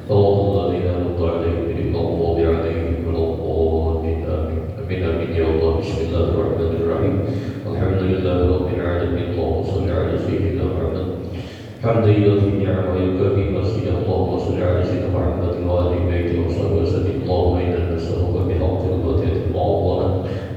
صراط الذين أنعمت عليهم غير المغضوب عليهم ولا الضالين آمين آمين آمين يا الله. بسم الله الرحمن الرحيم. الحمد لله رب العالمين. اللهم صل على سيدنا محمد حمدا يوافي نعمه ويكافئ مزيده. اللهم صل على سيدنا محمد وآل بيته وصحبه وسلم. اللهم إنا نسألك بحق الفتاة المعظمة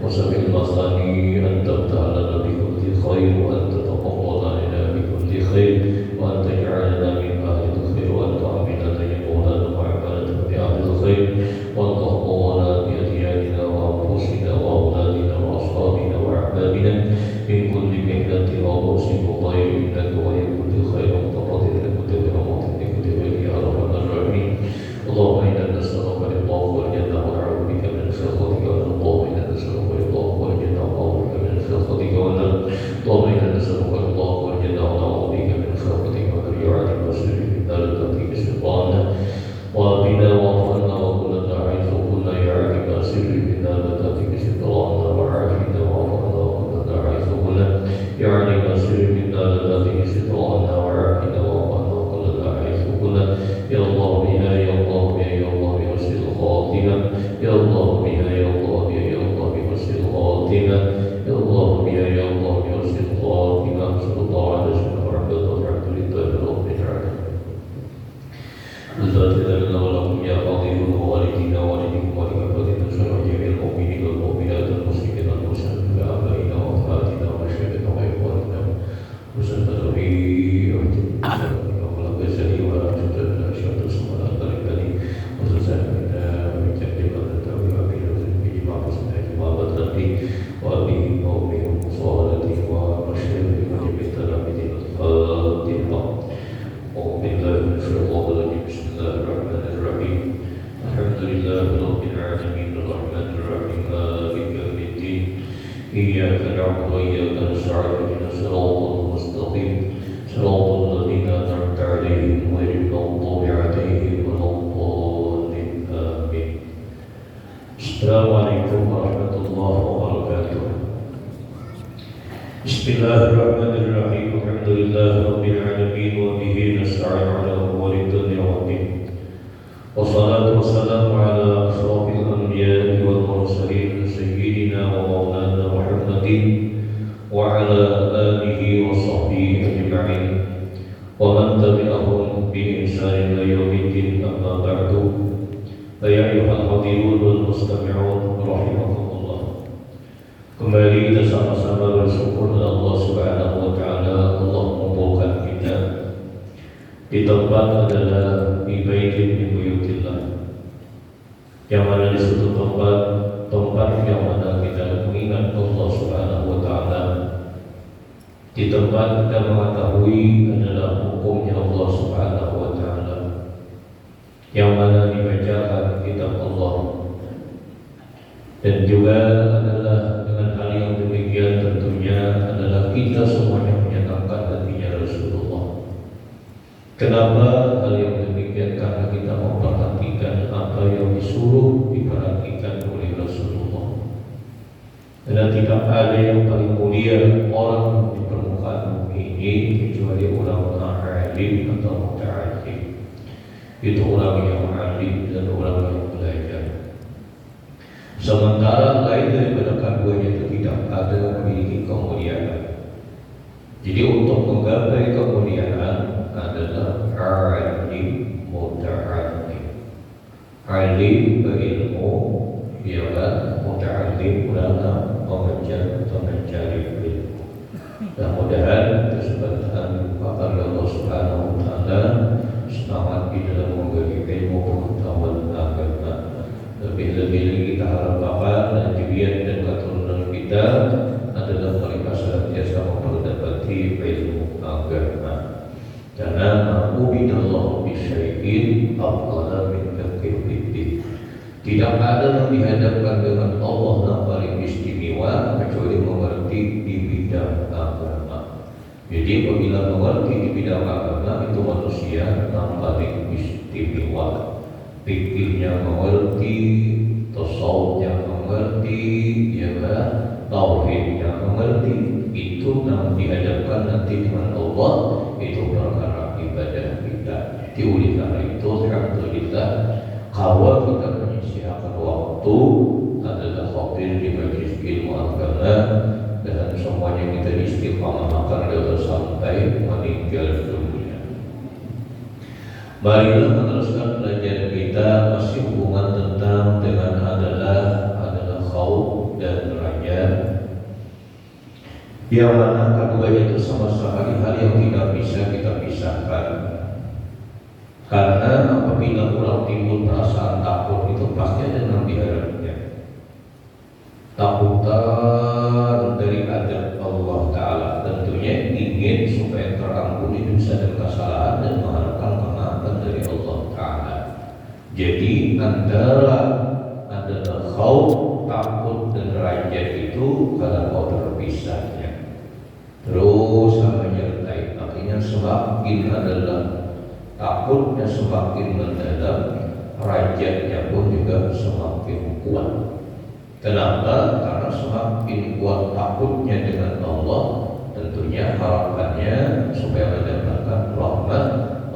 وسبيل المثاني أن تفتح لنا بكل خير وأن تتقبل لنا بكل خير وأن تجعلنا من أهل الخير وأن تعاملنا يا مولانا وعبادك بأهل الخير وأن تحفظنا بأدياننا وأنفسنا وأولادنا وأصحابنا وأحبابنا من كل محنة وبؤس وضير إنك ولي كل خير وتقدر لكل برحمة لكل خير يا رب العالمين. اللهم إنا نسألك رضاك والجنة ونعوذ بك من سخطك والنار. اللهم إنا نسألك رضاك والجنة ونعوذ بك من سخطك والنار. اللهم إنا نسألك رضاك والجنة ونعوذ بك من سخطك والنار. يا عالم المسر في النار تأتيك سلطانا وبنا وعفنا وكلنا عز وكلنا يا عالم المسر في النار تأتيك سلطانا وعافنا وعفنا وكلنا عز وكلنا يا عالم المسر في النار تأتيك سلطانا وعافنا وعفنا وكلنا عز وكلنا. يا الله بها يا الله بها يا الله بحسن الخاتمة. يا الله بها يا الله بها يا الله بحسن الخاتمة. يا الله بها يا الله بحسن الخاتمة. صلى الله على سيدنا محمد والحمد لله رب العالمين. الفاتحة لنا ولكم يا فاضل ووالدينا ووالديكم ولكافة جميع المؤمنين والمؤمنات المسلمين والمسلمات بآبائنا وأمهاتنا ومشايخنا وإخواننا وسلمنا به إياك نعبد وإياك نستعين اهدنا الصراط المستقيم صراط الذين أنعمت عليهم غير المغضوب عليهم ولا الضالين آمين. السلام عليكم ورحمة الله وبركاته. بسم الله الرحمن الرحيم. الحمد لله رب العالمين وبه نستعين على أمور الدنيا والدين والصلاة والسلام على أشرف الأنبياء والمرسلين سيدنا ومولانا محمد وعلى آله وصحبه أجمعين ومن تبعهم بإحسان إلى يوم الدين. أما بعد فيا أيها الحاضرون والمستمعون رحمكم الله. Kembali kita sama-sama bersyukur kepada Allah Subhanahu wa taala. Allah mengumpulkan kita di tempat adalah di baitin min buyutillah, yang mana di suatu tempat yang mana kita mengingat Allah Subhanahu wa taala, di tempat kita mengetahui adalah hukumnya Allah Subhanahu wa taala, yang mana dibacakan kitab Allah, dan juga adalah dengan hal yang demikian tentunya adalah kita semuanya menyenangkan hatinya Rasulullah. Kenapa hal yang demikian? Karena kita memperhatikan apa yang disuruh diperhatikan oleh Rasulullah. Karena tidak ada yang paling mulia orang di permukaan bumi ini kecuali orang alim atau muta'alim. Itu orang yang alim dan orang yang belajar. Sementara lain daripada keduanya itu tidak ada memiliki kemuliaan. Jadi untuk menggapai kemuliaan adalah alim muta'alim. Alim berilmu, ialah muta'alim ulama mencari ilmu. Mudah-mudahan kesempatan kepada Allah Subhanahu wa taala semangat di dalam memberi ilmu pengetahuan agama. Lebih-lebih lagi kita harapkan dan dirian dan keturunan kita adalah mereka senantiasa memperdapati ilmu agama. Karena ma'ubidallahu bisyai'in afdala min fiqhin. Tidak ada yang dihadapkan dengan Allah yang paling istimewa kecuali mengerti di bidang agama. Jadi apabila mengerti di bidang agama itu manusia yang paling istimewa. Fikihnya mengerti, tasawufnya mengerti, tauhidnya mengerti. Itu yang dihadapkan nanti dengan Allah, itu perkara ibadah kita. oleh karena itu alhamdulillah kalau kita menyisihkan waktu adalah hadir di majelis ilmu agama dan semuanya kita istiqamahkan dalam sampai meninggal dunia. Marilah meneruskan belajar kita masih hubungan tentang dengan adalah khauf dan raja, yang mana keduanya itu sama sekali hal yang tidak bisa kita pisahkan. Karena apabila orang timbul perasaan takut itu pasti ada yang diharapnya. Takutan dari adab Allah Ta'ala tentunya ingin supaya terampuni dosa dan kesalahan dan mengharapkan kemaafan dari Allah Ta'ala. Jadi antara adalah khauf, takut dan raja itu kalau kau terpisahnya terus sama menyertai, akhirnya semakin adalah takutnya semakin mendalam, rajanya pun juga semakin kuat. Kenapa? Karena semakin kuat takutnya dengan Allah, tentunya harapannya supaya mendapatkan rahmat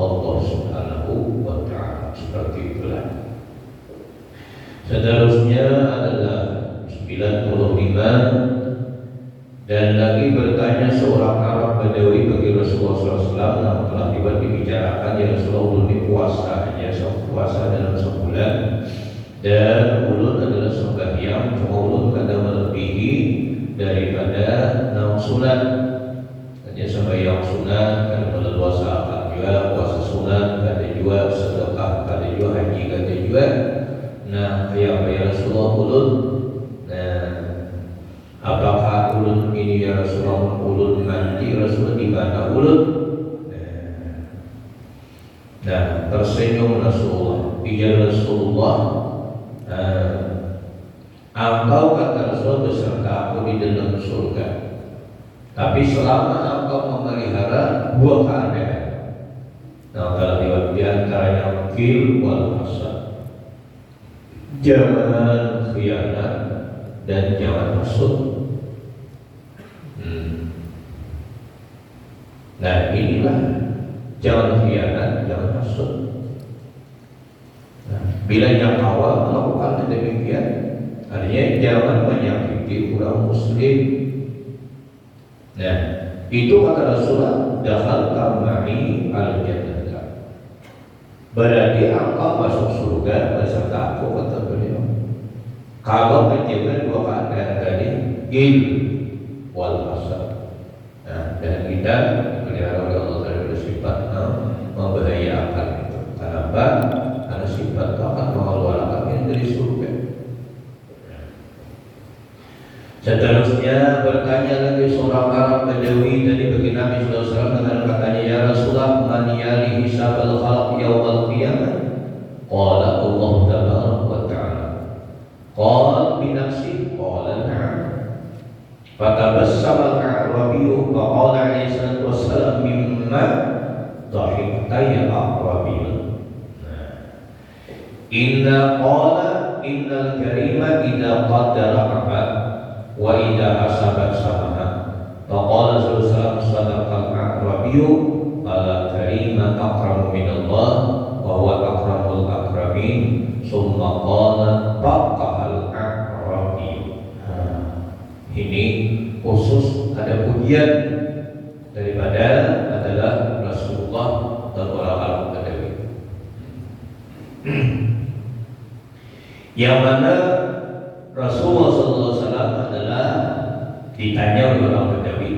Allah Subhanahu wa Ta'ala. Seperti itulah. Seterusnya adalah 95. Dan lagi bertanya seorang Arab Badawi bagi Rasulullah SAW yang telah dibicarakan ya Rasulullah ini puasa dalam sebulan. Dan ulun adalah sembahyang, cuma ulun kadang melebihi daripada 6 sunat. Hanya sembahyang sunat, kadang meleluasakan juga puasa sunat, kadang juga sedekah, kadang juga haji, kadang juga. Nah, ya Rasulullah ulun. Nah, apakah ulun ini ya Rasulullah ulun nanti Rasulullah di mana ulun? Nah, tersenyum Rasulullah, pijar Rasulullah. Engkau kata Rasul beserta aku di dalam surga, tapi selama engkau memelihara dua keadaan. Nah, kalau di antaranya kil wal hasad, jangan khianat dan jangan hasud. Nah, inilah jangan khianat, jangan hasud. Bila yang awal melakukan demikian, artinya jangan menyakiti orang muslim. Nah, itu kata Rasulullah, dakhal tamai al-jannah. Berarti engkau masuk surga beserta aku, kata beliau. Kalau menjaga dua keadaan tadi, il wal hasad. Nah, dan kita dipelihara oleh Allah dari bersifat membahayakan itu. Kenapa? Karena sifat akan mengeluarkan dari surga. Seterusnya bertanya lagi seorang Arab Badawi dari bagi Nabi Sallallahu Alaihi Wasallam dengan katanya, ya Rasulullah, man yali hisab al-khalq yaumil qiyamah? Qala Allah Tabaraka wa Ta'ala. Qala bi nafsi, qala na'am. Fatabassama al-a'rabiyyu fa qala alaihi salatu wassalam, mimma dhahikta ya a'rabiyyu. Inna qala innal karima idza qaddara abad wa idza hasabat samaha. Faqala sallallahu sadaqal a'rabiyyu ala karima akramu minallah wa huwa akramul akramin. Summa qala faqahal a'rabiyyu. Ini khusus ada pujian daripada adalah Rasulullah dan orang-orang Badawi. Yang mana Rasulullah SAW adalah ditanya oleh orang Badawi,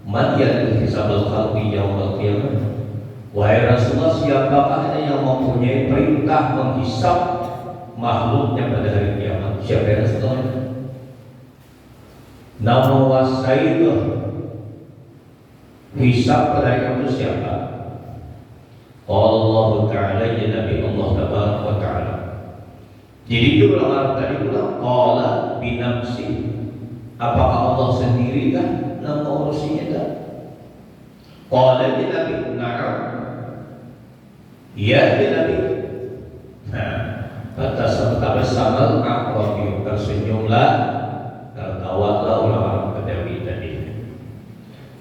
man ya'lamu hisabal khalqi yaumil qiyamah? Wahai Rasulullah, siapakah yang mempunyai perintah menghisab makhluknya pada hari kiamat? Siapa yang Rasulullah? Nama wasailah hisab pada hari kiamat itu siapa? Allah Ta'ala, ya Nabi Allah Tabaraka wa Ta'ala. Jadi itu orang tadi bilang qala bi nafsi. Apakah Allah sendiri kan yang mengurusinya kan? Qala ya Nabi, na'am. Ya Nabi. Nah, kata tabassama al-a'rabi, tersenyumlah, tertawalah orang Badawi tadi.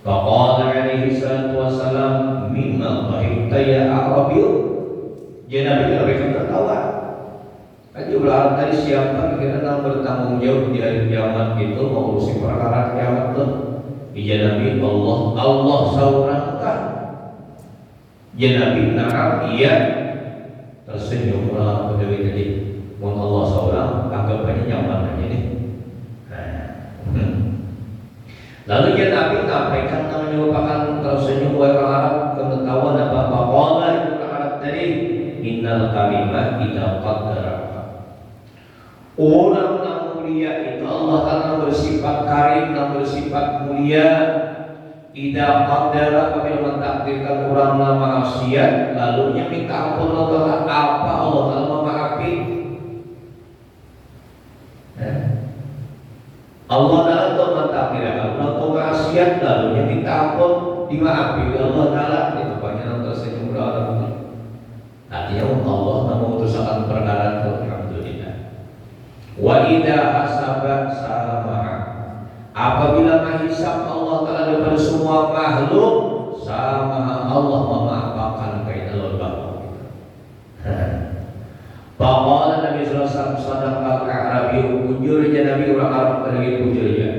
Faqala alaihi salatu wassalam, mimma dhahikta ya Arabiyu ya Nabi mereka tertawa. Kan juga tadi siapa kira-kira bertanggung jawab di hari kiamat itu mengurusi perkara kiamat tuh. Ya Nabi Allah seorang kan. Ya Nabi iya tersenyum orang Badawi tadi. Mun Allah seorang anggapannya nyaman aja nih. Lalu ya Nabi sampaikan namanya merupakan tersenyum orang Arab ketahuan apa qala itu orang Arab tadi innal kalimah idza qaddara. Orang yang mulia itu Allah Ta'ala bersifat karim dan bersifat mulia. Idza qaddara apabila mentakdirkan orang maksiat lalu nya minta ampun Allah apa Allah Ta'ala memaafkan. Allah Ta'ala itu mentakdirkan orang maksiat lalu nya minta ampun dimaafkan Allah Ta'ala itu banyak tersenyum orang. Artinya Allah memutuskan perkara itu. Wa idza hasaba sama. Apabila menghisab Allah Ta'ala daripada semua makhluk sama Allah memaafkan kaitan Allah. Faqala Nabi sallallahu alaihi wasallam sadaqal Arabi ujurnya Nabi orang Arab bagi ujurnya.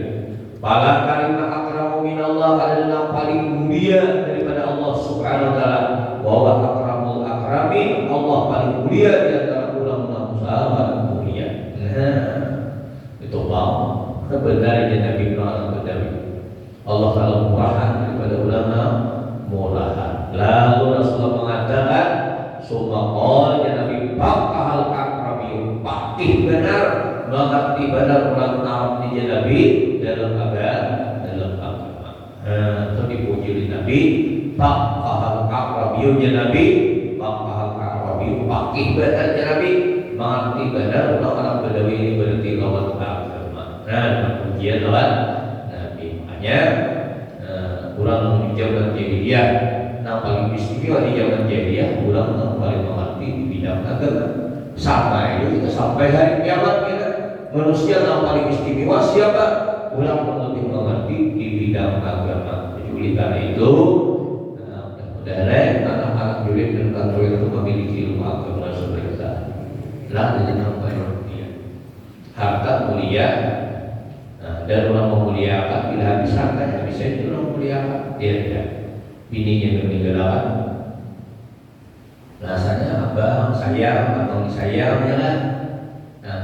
Fala kalimah akramu minallah adalah paling mulia daripada Allah Subhanahu wa taala. Wa huwa akramul akramin, Allah paling mulia di antara ulama sahabat mulia. Itu bang benarnya Nabi Muhammad Badawi. Allah Ta'ala murahan daripada ulama murahan. Lalu Rasulullah mengatakan summa qala ya Nabi faqahal akrabi paqih benar mengerti benar orang Arab di Nabi dalam agama. Itu dipuji oleh Nabi faqahal akrabi ya Nabi faqahal akrabi paqih benar ya Nabi mengerti benar orang Badawi ini berarti lawan agama. Pujian lawan Nabi. Makanya kurang di zaman jahiliyah, yang paling istimewa di zaman jahiliyah, kurang paling mengerti di bidang agama. Sampai itu kita sampai hari kiamat kita manusia yang paling istimewa siapa? Kurang lebih mengerti di bidang agama. Jadi karena itu, mudah-mudahan anak-anak jurid dan kantor itu memiliki ilmu agama seperti kita. Lah dengan apa yang mulia, harta mulia, dan orang memuliakan bila habis harta bisa itu orang memuliakan dia tidak bininya meninggalkan rasanya abang sayang atau sayang ya.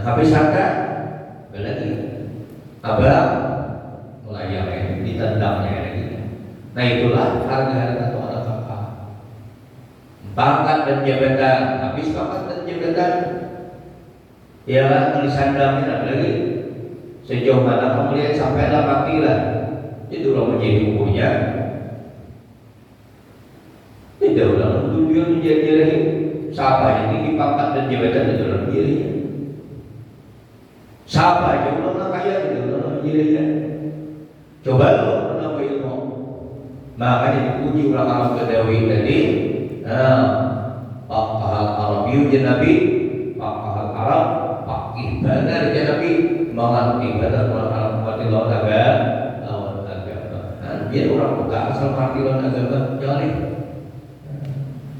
Habis harta lagi abang melayani ditendangnya lagi. Nah itulah harga-harga itu ada apa? Pangkat dan jabatan habis pangkat dan jabatan. Ya, disandangin apa lagi? Sejauh mana kamu lihat sampailah matilah. Itu orang menjadi umurnya. Tidak orang tujuan menjadi siapa yang tinggi pangkat dan jabatan itu orang dirinya. Siapa yang orang kaya itu orang dirinya. Coba lo menambah ilmu. Makanya dipuji orang Arab Badawi tadi. Faqahal Arabiyu ya Nabi, faqahal Arab. Benar ya Nabi mengerti benar orang Arab mengerti lawan agama. Biar orang buka asal mengerti lawan agama jangan.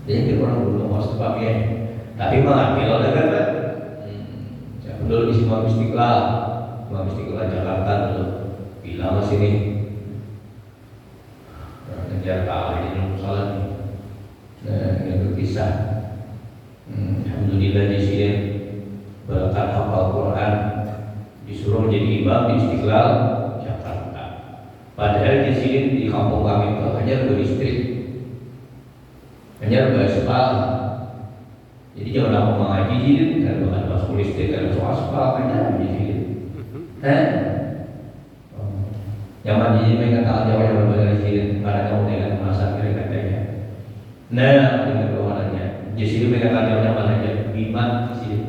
Jadi orang dulu mau sebabnya, tapi mengerti lawan agama. Dulu di Imam Istiqlal Jakarta dulu bilang ke sini. Kejar kali ini salah nih. Ini kisah. Alhamdulillah di sini berkat hafal Quran disuruh menjadi imam di Istiqlal Jakarta. Padahal di sini di kampung kami itu hanya berdistrik, hanya beraspal. Jadi jangan aku mengaji di sini, kalau bukan masuk listrik, kalau soal aspal hanya di sini. Zaman di sini mereka tak jauh yang berbeda di sini, karena kamu dengan masa kira katanya. Nah, dengan keluarannya, di sini mereka tak jauh yang mana aja, Bima di sini.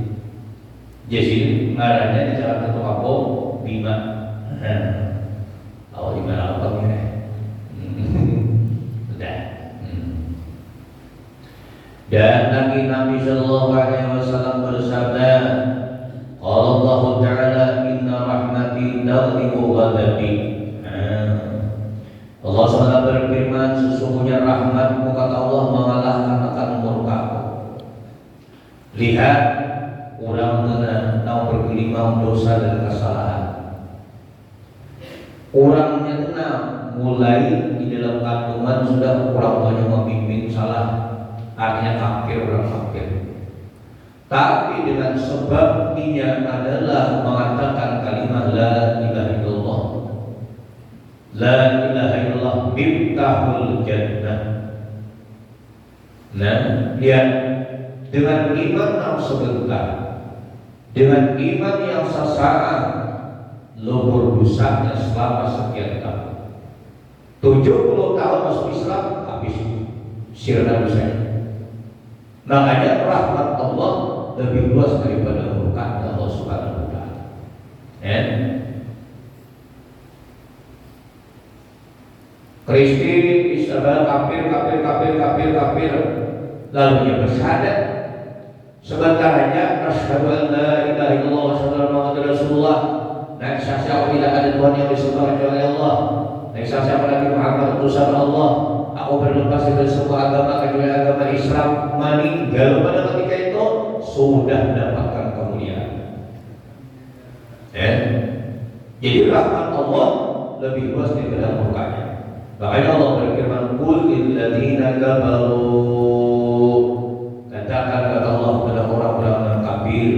Jadi ngarannya di salah satu kampung Bima. Tahu di mana kampungnya? Sudah. Dan Nabi Sallallahu Alaihi Wasallam bersabda, Allah Taala inna rahmati taghlibu ghadabi. Allah SWT berfirman, sesungguhnya rahmatku kata Allah mengalahkan akan Lihat orang nau bergelimang dosa dan kesalahan. Orangnya mulai di dalam kandungan sudah orang tuanya membimbing salah, artinya kafir, orang kafir. Tapi dengan sebab dia adalah mengatakan kalimat la ilaha illallah. La ilaha illallah miftahul jannah. Nah, lihat dengan iman yang sebentar, dengan iman yang sesaat, luhur dosanya selama sekian tahun. 70 tahun masuk Islam, habis sirna dosanya. Makanya rahmat Allah lebih luas daripada murkanya Allah Subhanahu wa taala. Kristen, Israel, kafir, lalu dia bersyahadat. Sebentar aja asyhadu an la ilaha illallah wa asyhadu anna muhammadar rasulullah. Dan syahadat tidak ada Tuhan yang disembah kecuali Allah. Dan syahadat Nabi Muhammad utusan Allah. Aku berlepas dari semua agama kecuali agama Islam. Meninggal pada ketika itu sudah mendapatkan kemuliaan. Jadi rahmat Allah lebih luas daripada murkanya. Makanya Allah berfirman, "Qul lil ladzina kafaru." Katakan kepada Allah kepada orang-orang yang kafir,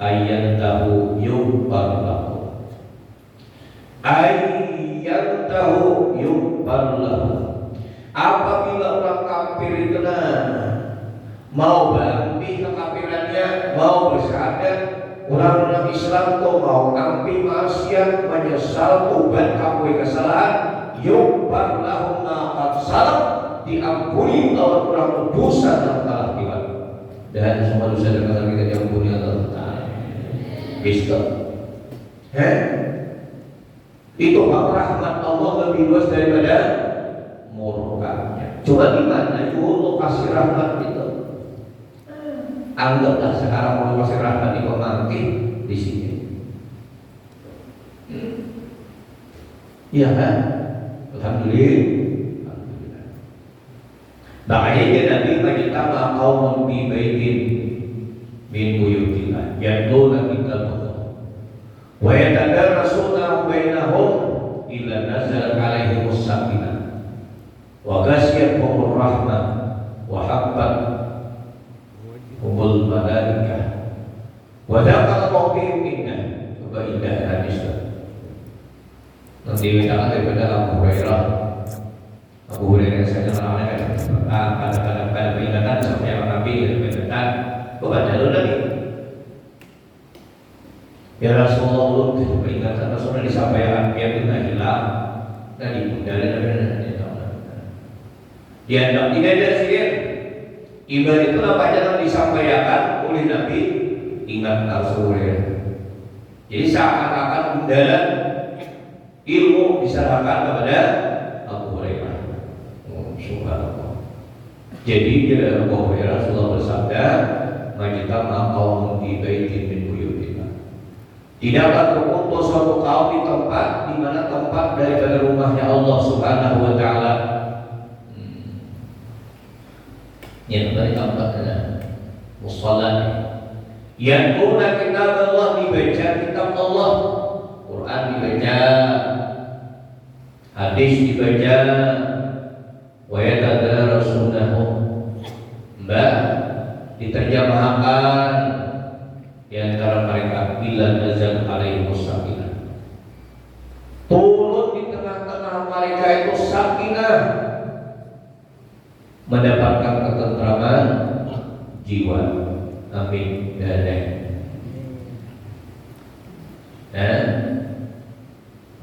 ayyantahu yughfar lahum. Ayyantahu yughfar lahum. Apabila orang kafir itu mau berhenti kekafirannya, mau bersyahadat, orang-orang Islam tuh mau ambil maksiat, menyesal, tobat, akui kesalahan, yughfar lahum ma qad salaf, diampuni oleh orang dosa yang telah lewat. Dan semua dosa dan kesalahan kita diampuni Allah Taala. Bisa. Itu rahmat Allah lebih luas daripada murkanya. Coba gimana itu Allah kasih rahmat itu? Anggaplah sekarang Allah kasih rahmat di pembangkit di sini. Iya kan? Alhamdulillah. Makanya dia Nabi majtama qaumun bi baitin min buyutillah yatluna kitabullah wa yatadarrasuna bainahum illa nazala alaihimus sakinah wa ghasyiyatuhur rahmah wa habbat humul malaikah wa dzakara bihim inna wa indah hadis. Nanti kita daripada Abu Hurairah saja orang-orang kadang-kadang peringatan sampai orang Nabi peringatan kepada lu lagi. Ya Rasulullah, peringatan Rasulullah disampaikan biar kita hilang tadi dari dia tidak ada sihir. Ibadah itu apa jangan disampaikan oleh Nabi, ingat Rasulullah. Jadi seakan-akan undalan ilmu diserahkan kepada Abu Hurairah. Subhanallah. Jadi dia Abu Hurairah Rasulullah bersabda, "Majtama qaumun fi baitin min buyutillah." Tidaklah berkumpul suatu kaum di tempat di mana tempat daripada rumahnya Allah Subhanahu wa taala. Yang dari tempatnya musalla. Yatluna kitab Allah, dibaca kitab Allah, Quran dibaca, hadis dibaca, wa yatadarasunahu, diterjemahkan di antara mereka bila nazal alaihimus sakinah. Turun di tengah-tengah mereka itu sakinah, mendapatkan ketentraman jiwa. Amin.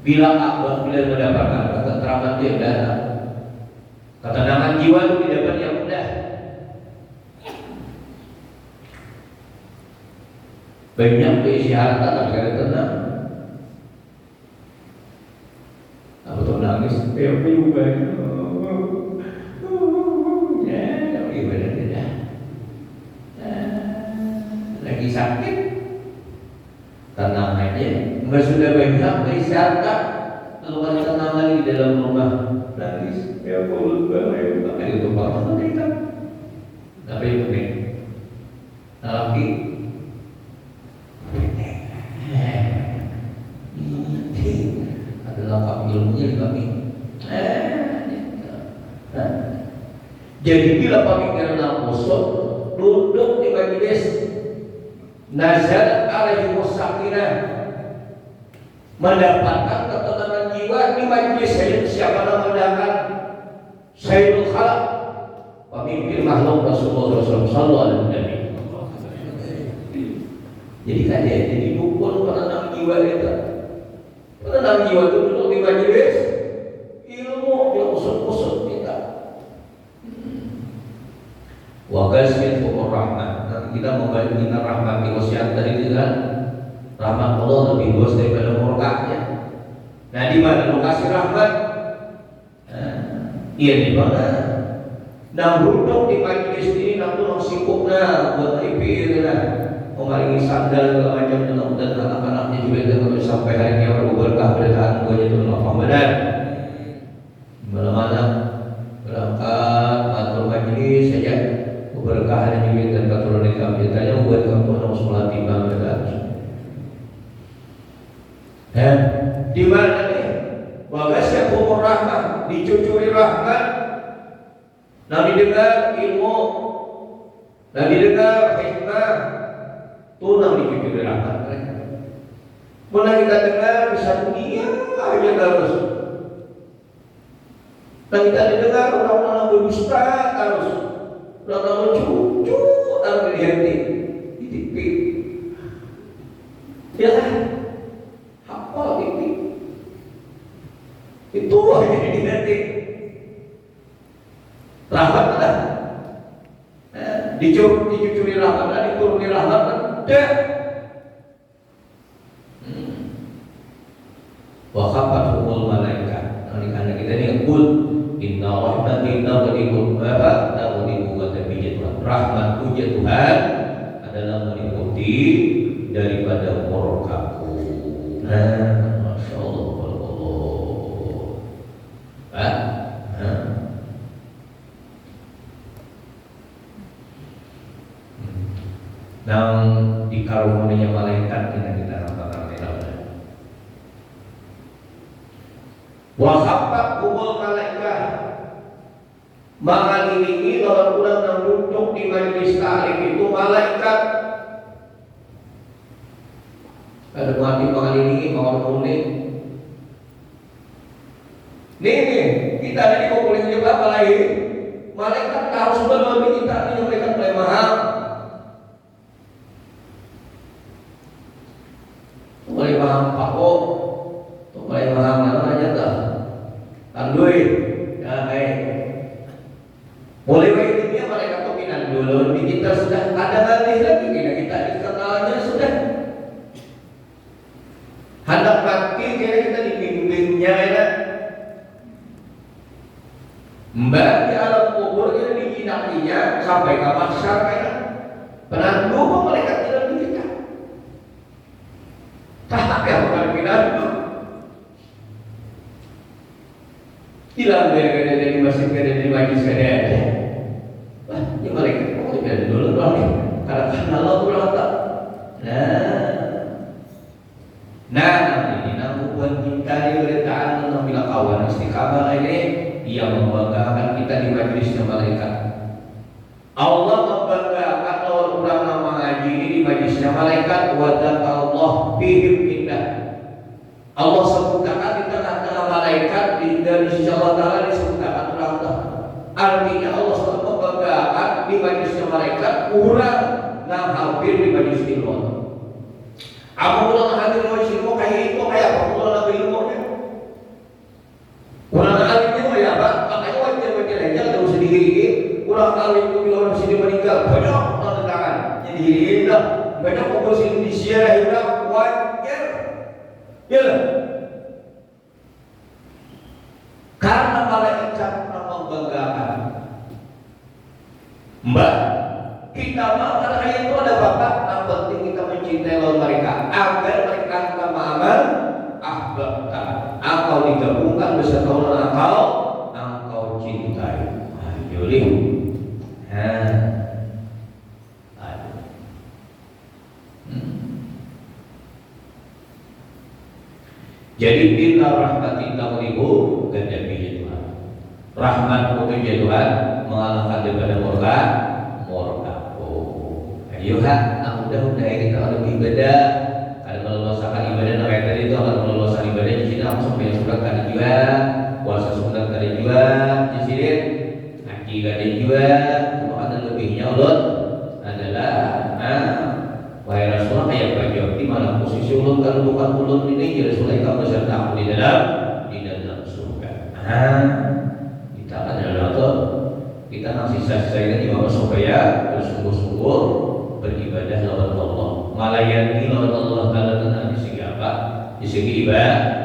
Bila mendapatkan ketentraman dia dan ketenangan jiwa itu didapat yang mudah. Banyak berisi harta tapi kada tenang. Aku tuh nangis, ya juga. Ya, gimana tidak? Lagi sakit, tenang aja. Nggak sudah banyak berisi harta, lalu ada tenang lagi di dalam rumah. Nangis, ya mulut banget, tapi itu apa kita? Tapi itu nih. Laki adalah kami ilmunya di kami. Jadi bila pemikiran kusut duduk di majelis nazar alaihi sakinah, mendapatkan ketenangan jiwa di majelis siapa namanya Sayyidul Khalq, pemimpin makhluk Rasulullah sallallahu alaihi wasallam. Jadi kan dia jadi dukun penenang jiwa itu. Penenang jiwa itu duduk di majelis ilmu yang usut-usut kita. Wa ghasiyatuur rahmah. Nanti kita membandingkan rahmat di wasiat tadi itu kan rahmat Allah lebih luas daripada murkanya. Nah, di mana lokasi rahmat? Iya di mana? Nang duduk di majelis ini nang tulang sibuknya buat IP lah. Memaringi sandal segala macam dan anak-anaknya juga jangan sampai hari kiamat berkah berkah gue itu lapang badan. Malam-malam berangkat matur majelis saja keberkahan juga dan keturunan kami tanya buat kamu anak sholat imam dan di mana nih? Wagasya umur rahmat, dicucuri rahmat, nah didengar ilmu, nah didengar hikmah, tunang dicucuri rahmat. Mana kita dengar bisa dunia aja terus. Nah kita didengar orang-orang berdusta terus, orang-orang cucu terus dihenti di TV. Ya kan? Hafal TV. Itu yang dihenti. Rahmat lah. Dicucuri rahmat, dituruni rahmat, dah. Wa khafathumul malaikat. Karena kita ini qul inna rahmati taghlibu wa tabiyatu. Rahmatku ya Tuhan adalah meliputi daripada murkaku. Masya Allah. Nang dikaruniai malaikat kita rasakan ilmunya. Wa khaffaqul malaikat mengiringi orang-orang yang duduk di majelis ta'lim itu malaikat. Ada mati mengiringi mengiringi. Nih kita ada di kumpulan juga malaikat harus melalui kita ini mereka mulai mahal. Mulai paham Pak mulai paham namanya dah tandui ya baik mulai baik dia mereka peminan dulu di kita sudah ada lagi kita dikenalnya sudah hendak mati kita dibimbingnya ya mbak di alam kubur ini dijinakinya sampai ke masyarakat ya penangguh mereka tidak kita tak yang bukan pindah hilang dari masjid dari majlis ada wah ya mereka mau dari dulu doang nih karena Allah berkata nah ini buat kita di beritaan mengambil kawan istiqamah ini yang membanggakan kita di majlisnya malaikat. Allah membanggakan orang nama ngaji ini di majlisnya malaikat wa Allah fihim indah. Allah sebutkan di tengah-tengah malaikat dari sisi Allah Ta'ala disebutkan Allah. Artinya Allah SWT membanggakan di majlisnya malaikat kurang yang hampir di majlis ilmu. Apa kurang hadir di majlis ilmu kayak itu kayak apa kurang hadir ilmunya? Kurang alim itu ya apa? Makanya wajar-wajar aja kalau sedikit kurang alim itu bila orang sedih meninggal banyak orang tangan jadi hilang banyak fokus di siara hilang wajar ya karena malaikat membanggakan mbak kita mau karena itu ada bapak yang penting kita mencintai lawan mereka agar mereka sama amal ahbabta engkau digabungkan beserta orang engkau cintai. Ayo Jadi bila rahmati taghlibu ghadabi Tuhan. Rahmat itu Tuhan mengalahkan daripada murka. Ayo mudah-mudahan kita lebih beda. Ada melolosakan ibadah kayak tadi itu akan melolosakan ibadah di sini langsung banyak surat tadi juga, puasa sunnah tadi juga, di sini ngaji tadi juga. Cuma ada lebihnya ulun adalah wahai Rasulullah kayak baju di mana posisi ulun kalau bukan ulun ini ya Rasulullah kita beserta aku di dalam surga. Kita akan adalah kita ngasih sisa ini juga supaya bersungguh-sungguh beribadah lawan Allah, melayani lawan Allah Taala dengan di segi apa? Di segi ibadah.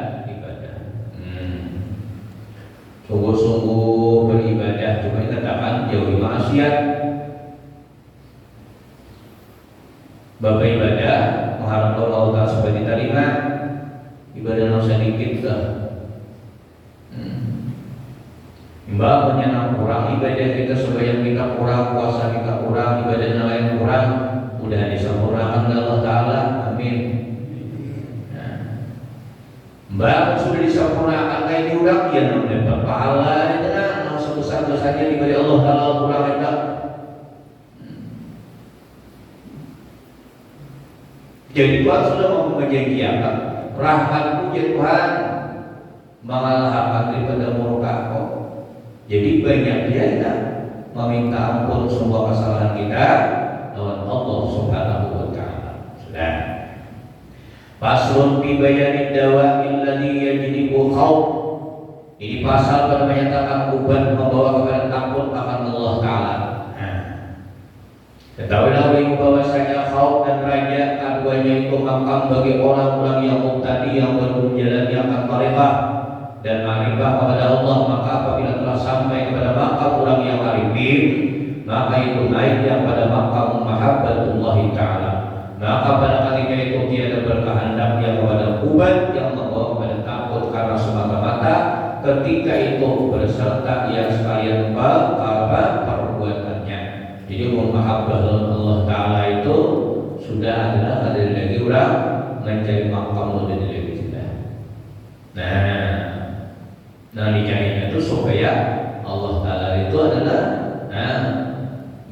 Sungguh-sungguh beribadah, cuma dikatakan jauhi maksiat. Bab ibadah mengharapkan Allah Taala supaya diterima. Ibadah yang sedikit lah. Mbak menyenang kurang ibadah kita supaya kita kurang, puasa kita kurang, ibadah yang lain kurang, mudah disempurnakan oleh Allah Taala. Amin. Mbak sudah disempurnakan kayak diulang ya mendapat pahala itu kan sebesar dosanya diberi Allah Taala kurang kita. Jadi Tuhan sudah mau menjanjikan rahmat-Mu ya Tuhan mengalahkan daripada murka Kau. Jadi banyak dia meminta ampun semua kesalahan kita lawan Allah Subhanahu wa taala. Sudah. Faslun fi bayanid dawa'il ladzi yajlibu khauf. Ini pasal pada menyatakan ubat membawa kepada takut akan Allah Taala. Ketahuilah olehmu bahwasanya khauf dan raja keduanya itu makam bagi orang-orang yang mubtadi yang baru menjalani akan marifah dan marifah kepada Allah. Maka apabila telah sampai kepada makam orang yang arifin, maka itu naiknya pada makam mahabbatullah Ta'ala. Maka pada ketika itu tiada berkehendak yang kepada ubat yang membawa kepada takut karena semata-mata ketika itu berserta yang sekalian perbuatannya. Jadi mahabbah Allah Ta'ala itu sudah adalah ada lagi orang mencari makam dan lagi kita. Nah dicarinya itu supaya Allah Ta'ala itu adalah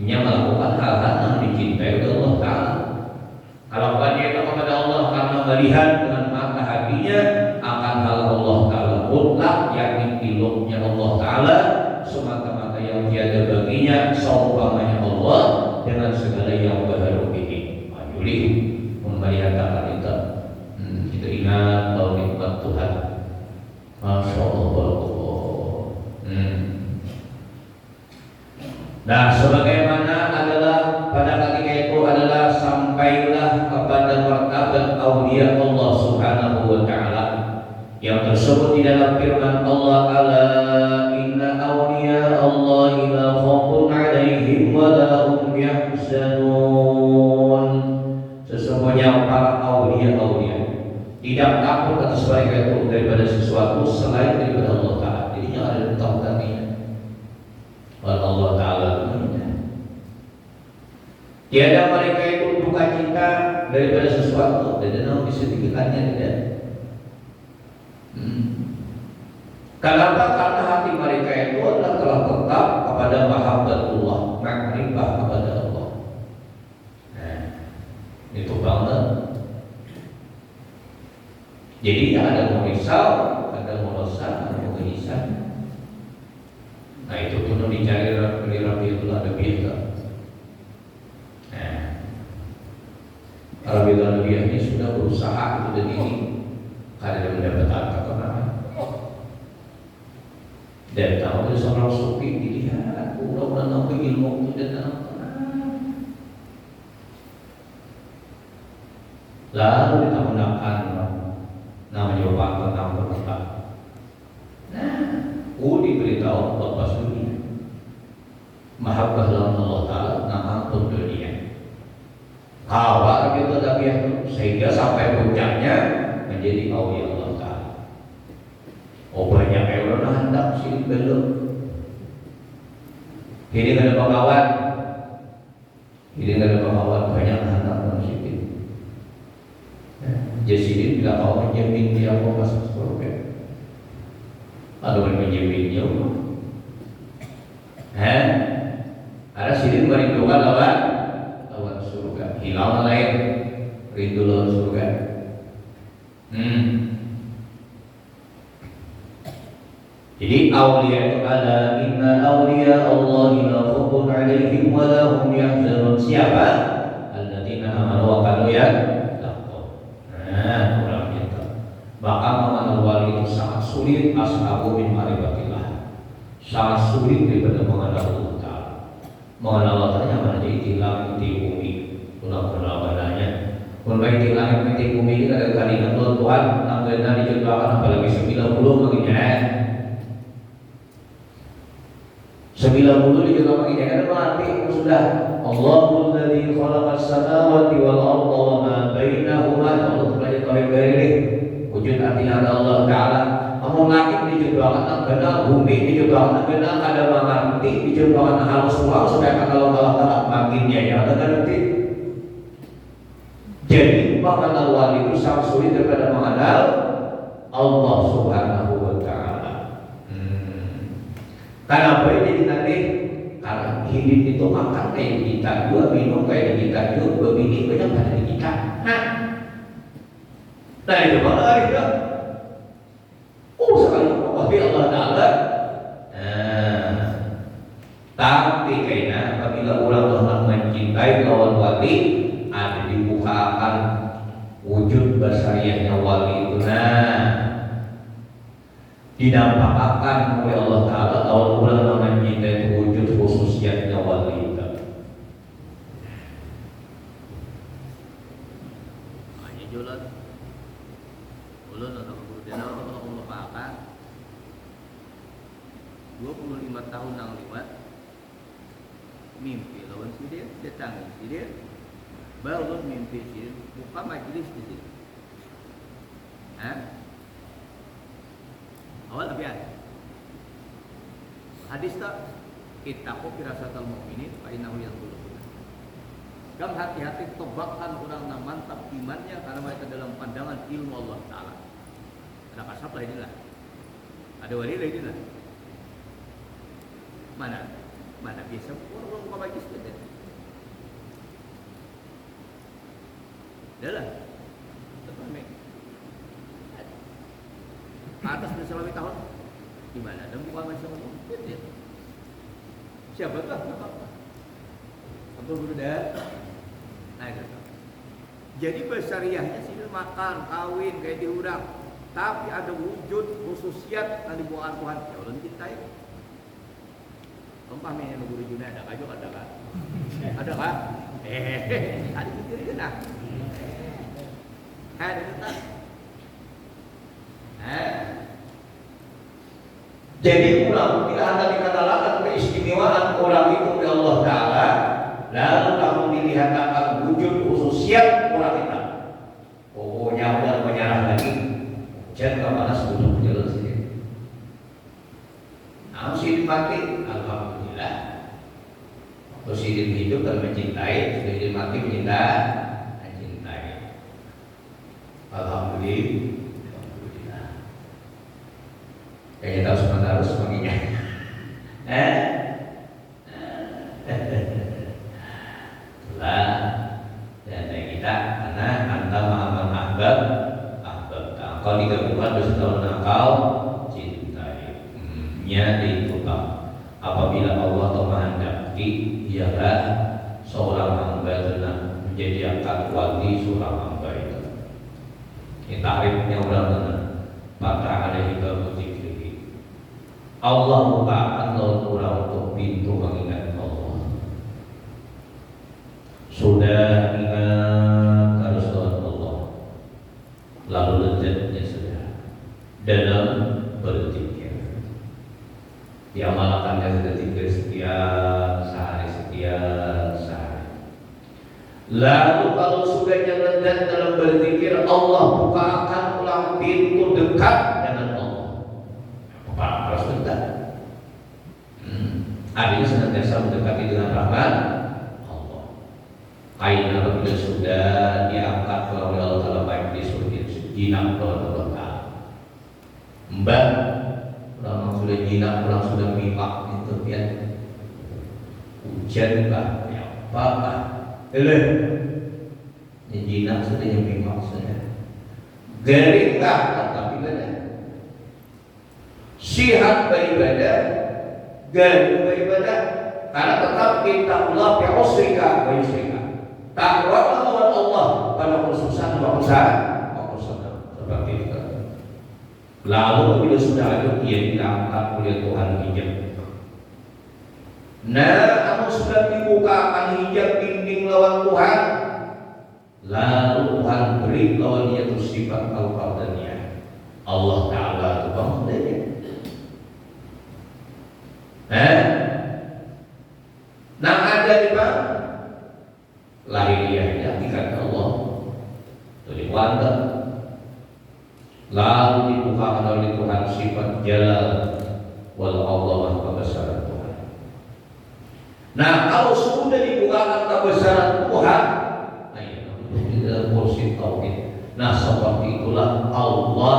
melakukan hal-hal yang dicintai oleh Allah Ta'ala. Kalau dia kepada Allah karena melihat dengan mata hatinya akan hal Allah Ta'ala mutlak, yakni ilmunya Allah Ta'ala semata-mata yang tiada baginya seumpamanya Allah dengan segala yang baharu ini. Ayuli memperlihatkan itu. Kita ingat bahwa nikmat Tuhan. Masya Allah. Nah, sebagaimana adalah pada ketika itu adalah sampailah kepada martabat auliya Allah Subhanahu wa taala yang tersebut di dalam firman Allah, ala inna auliya Allah la khaufun 'alaihim wa la hum yahzanun. Sesungguhnya para auliya tidak takut atas mereka itu daripada sesuatu selain daripada Allah Ta'ala. Jadinya ada ketakutannya Allah Ta'ala. Tiada mereka itu duka cinta daripada sesuatu dan dalam disediakannya tidak. Kenapa? Karena hati mereka itu adalah telah tetap kepada mahabbatullah, makrifah kepada Allah. Itu banget. Jadi ada mau risau, ada mau resah, ada mau gelisah. Nah itu pun dicari Rabiul Adawiyah. Rabiul Adawiyah ini sudah berusaha untuk ini karena mendapatkan ketenangan. Dan tahu dari seorang sufi dilihat, udah nampak ilmu itu dan lalu kita menggunakan namanya bapak tentang berkata. Diberitahu lepas dunia. Mahabbah lawan Allah Ta'ala nampun dunia. Awal kita tapi sehingga sampai puncaknya menjadi aulia Allah Ta'ala. Banyak orang hendak sih belum. Ini ada pengawal. Ini ada pengawal banyak hendak manusia. Jadi tidak mau menjamin dia mau masuk surga. Kalau menjaminnya, ada sirik merindukan lawan surga. Hilang lain, rindu lawan surga. Jadi aulia itu ada inna aulia Allah la khaufun 'alaihim wa la hum yahzanun. Siapa? Alladzina amanu wa kanu yattaqun. Orang itu. Maka mengenal wali itu sangat sulit ashabu min ma'rifatillah. Sangat sulit daripada mengenal Allah Ta'ala. Mengenal Allah Ta'ala mana jadi tilang di bumi. Pulang bananya. Membaik tilang di bumi ini kadang-kadang ingat Tuhan. Namanya dijodohkan apalagi 90 begini. 90 juga pakai kan mati sudah. Allahul ladzi khalaqas samawati wal arda wa ma bainahuma. Allah telah tauhid ini. Wujud artinya ada Allah Taala. Amun langit dijodohkan angkana, bumi dijodohkan angkana, ada mengerti dijodohkan halus semua supaya kalau Allah Taala makinnya ya ada nanti. Jadi mengenal wali itu sangat sulit daripada mengenal Allah Subhanahu wa Ta'ala. Kenapa jadi nanti? Karena hidup itu makan kayak kita, dua minum kayak kita, dua berbini banyak pada kita. Nah itu mana itu? Sekali wahai Allah Taala. Tapi kayaknya apabila orang telah mencintai lawan wali, ada dibukakan wujud basariahnya wali itu. Dinampakkan oleh Allah Ta'ala kalau orang mencintai wujud khususnya wali itu. Hanya jualan ulun atau kemudian Allah melupakan 25 tahun yang lewat mimpi lawan sidir datang sidir baru mimpi sidir buka majelis di situ. Awal abian hadis tak ittaqu firasatal mu'minin fa innahu yanzuru. Kamu hati-hati tebakkan orang yang mantap imannya karena mereka dalam pandangan ilmu Allah Ta'ala. Ada kasab lah inilah, ada wali lah inilah. Mana biasa orang buka majlis tu. Dah lah, tepat mek. Atas berselawat tahun di mana dan bukan macam itu. Siapa tu? Abdul Buddha. Jadi besariahnya sini makan, kawin kayak diurang, tapi ada wujud khususiat yang dibuat Tuhan. Ya Allah cintai. Kamu pahami yang guru Juna ada kah? Ada kan? Ada kan? Ada mikir kan? Ada tak? Jadi ulang tidak hanya dikatakan keistimewaan orang itu oleh Allah Ta'ala, lalu kamu dilihat akan wujud khususiat orang itu. Pokoknya udah menyerah lagi. Jangan kemana sebelum berjalan sendiri. Nah, si mati, alhamdulillah. Waktu si hidup dan mencintai, sudah mati mencintai. Alhamdulillah. Kayaknya tahu sementara sebagainya. Itulah dana kita karena anta ma'aman ahbab. Kalau digabungkan dosa tahun nakal cintai. Ditukar. Apabila Allah telah menghendaki, ialah seorang hamba telah menjadi akad wali seorang hamba itu. Ini takrifnya orang benar. Maka ada hingga zikri. Allah bukakan orang untuk pintu mengingat Allah. Sudah ingat harus Allah, lalu lezatnya sudah dalam berzikir. Diamalkannya sudah zikir sekian sehari. Lalu kalau sudah lezat dalam berzikir, Allah bukakan ulang pintu dekat dengan Allah. Harus dekat. Artinya senantiasa mendekati dengan rahmat Allah. Kain apabila sudah diangkat oleh Allah Ta'ala baik di surga jinak lawan Allah Ta'ala. Mbak, orang sudah jinak, orang sudah mimak itu ya. Hujan kah? Ya apa kah? Jinak sudah yang mimak sudah. Garing kah? Tapi beda. Sihat beribadah, garing beribadah. Karena tetap kita Allah fi usrika wa yusrika. Takwa lawan Allah pada khususan wa seperti itu. Lalu bila sudah ada ia diangkat oleh Tuhan hijab. Nah, kamu sudah dibukakan hijab dinding lawan Tuhan. Lalu Tuhan beri lawan dia itu sifat al-qadariyah. Allah Ta'ala itu maksudnya. Nah ada di mana? Lahiriahnya hakikat Allah. Jadi wanda. Lalu dibukakan oleh Tuhan sifat jalal wal Allah kebesaran Tuhan. Nah kalau sudah dibukakan kebesaran Tuhan, nah itu dalam porsi tauhid. Nah seperti itulah Allah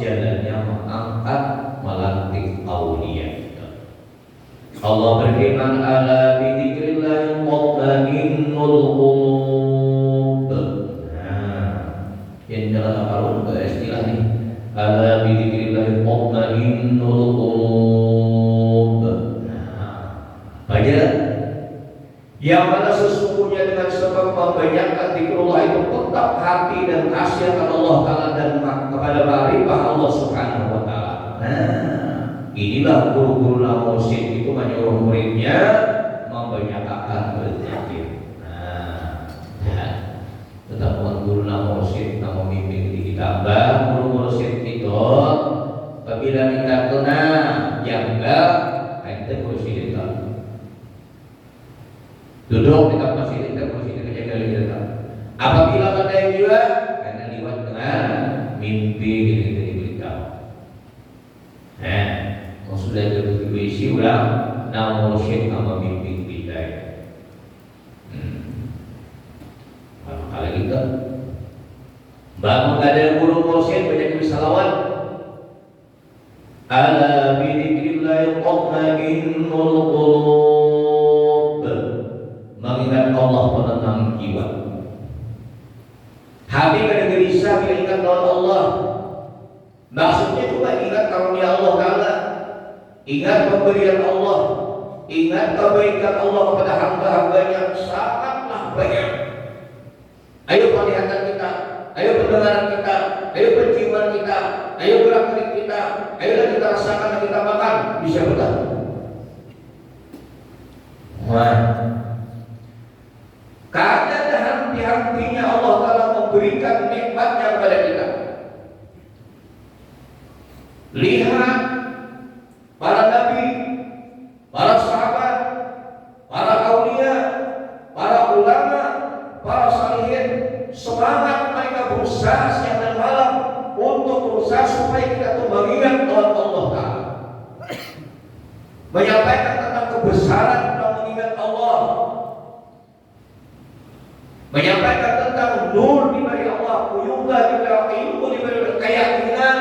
jalannya mengangkat melantik aulia. Allah berfirman, ala bidzikrillah mutma'innul qulub. Nah, yang dalam apa lu istilah nih? Ala bidzikrillah mutma'innul qulub. Nah, baca. Yang mana sesungguhnya dengan sebab membanyakkan zikrullah itu tetap hati dan kasihan Allah Ta'ala dan kepada ma'rifah Allah Subhanahu wa Ta'ala. Nah, inilah guru-guru namosid itu menyuruh muridnya membanyakkan berzikir. Nah, ya. Tetap guru namosid namun bimbing di ditambah guru namosid itu apabila kita kena jangka kita kursi kita duduk dekat masjid kita kursi kita jaga kita. Apabila ada yang juga karena liwat dengan mimpi kita diberitahu. Sudah begitu isi ulang nama syekh nama bimbing kita. Kalau kita bangun ada guru mursyid banyak salawat. Ala bidzikrillah tatma'innul qulub. Mengingat Allah penenang jiwa. Hati kada gelisah bila ingat Allah. Maksudnya juga ingat karunia Allah Ta'ala. Ingat pemberian Allah, ingat kebaikan Allah kepada hamba-hambanya sangatlah banyak. Ayo penglihatan kita, ayo pendengaran kita, ayo penciuman kita, ayo gerak-gerik kita, ayolah kita rasakan dan kita makan, bisa betul. Wah, karena henti-hentinya Allah Ta'ala memberikan nikmatnya kepada kita. Lihat para nabi, para sahabat, para aulia, para ulama, para salihin, semangat mereka berusaha siang dan malam untuk berusaha supaya kita tuh mengingat Tuhan Allah Ta'ala, menyampaikan tentang kebesaran dan mengingat Allah, menyampaikan tentang nur di balik Allah, kuyulah di balik ilmu, di balik keyakinan,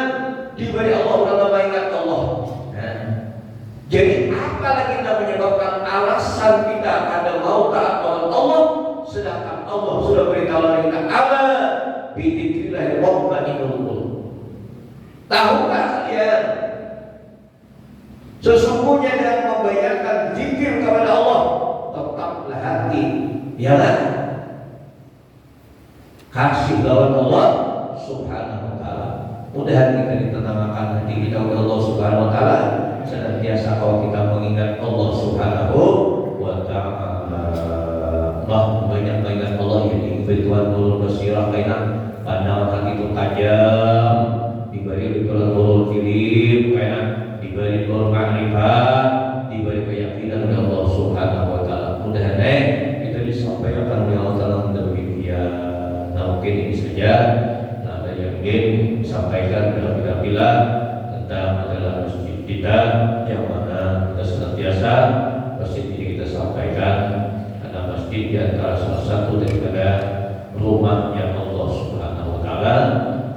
di balik Allah dalam mengingat Allah. Jadi apa lagi yang menyebabkan alasan kita kada mau taat kepada Allah, sedangkan Allah sudah beritahu kita ala bidzikrillah tatma'innul qulub. Tahukah kalian sesungguhnya dengan membayarkan zikir kepada Allah tetaplah hati, ya kan? Kasih lawan Allah Subhanahu wa Ta'ala. Mudah kita ditenangkan hati kita oleh Allah Subhanahu wa Ta'ala. Senantiasa kalau kita mengingat Allah Subhanahu wa Ta'ala. Banyak mengingat Allah yang diberi Tuhan nurul basirah kainan pandangan hati itu tajam, diberi nurul filim kainan diberi nurul ma'rifat, diberi keyakinan oleh Allah Subhanahu wa Ta'ala. Mudah-mudahan kita disampaikan oleh Allah Ta'ala demikian. Nah mungkin ini saja. Nah ada yang ingin disampaikan bila-bila tentang adalah masjid kita yang mana kita senantiasa masjid ini kita sampaikan karena masjid di antara salah satu daripada rumahnya Allah Subhanahu wa Ta'ala.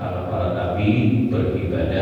Karena para lagi beribadah